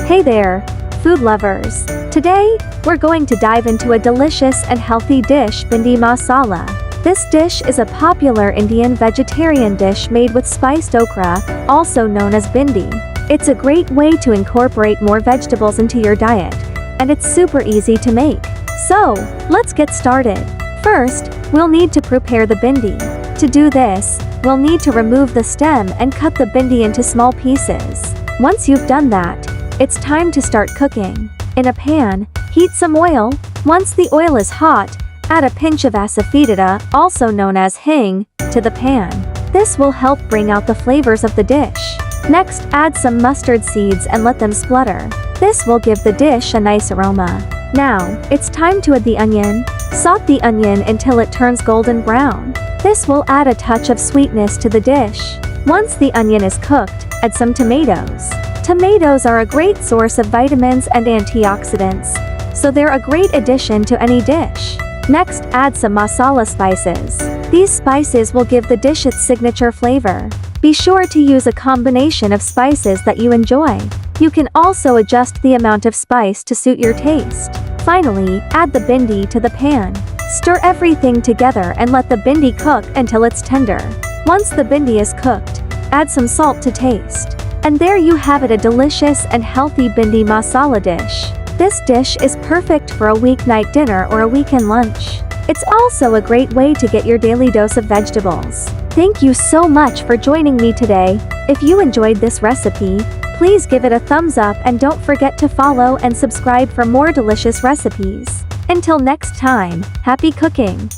Hey there, food lovers. Today, we're going to dive into a delicious and healthy dish, Bhindi Masala. This dish is a popular Indian vegetarian dish made with spiced okra, also known as bhindi. It's a great way to incorporate more vegetables into your diet, and it's super easy to make. So, let's get started. First, we'll need to prepare the bhindi. To do this, we'll need to remove the stem and cut the bhindi into small pieces. Once you've done that, it's time to start cooking. In a pan, heat some oil. Once the oil is hot, add a pinch of asafoetida, also known as hing, to the pan. This will help bring out the flavors of the dish. Next, add some mustard seeds and let them splutter. This will give the dish a nice aroma. Now, it's time to add the onion. Saute the onion until it turns golden brown. This will add a touch of sweetness to the dish. Once the onion is cooked, add some tomatoes. Tomatoes are a great source of vitamins and antioxidants, so they're a great addition to any dish. Next, add some masala spices. These spices will give the dish its signature flavor. Be sure to use a combination of spices that you enjoy. You can also adjust the amount of spice to suit your taste. Finally, add the bhindi to the pan. Stir everything together and let the bhindi cook until it's tender. Once the bhindi is cooked, add some salt to taste. And there you have it, a delicious and healthy bhindi masala dish. This dish is perfect for a weeknight dinner or a weekend lunch. It's also a great way to get your daily dose of vegetables. Thank you so much for joining me today. If you enjoyed this recipe, please give it a thumbs up and don't forget to follow and subscribe for more delicious recipes. Until next time, happy cooking!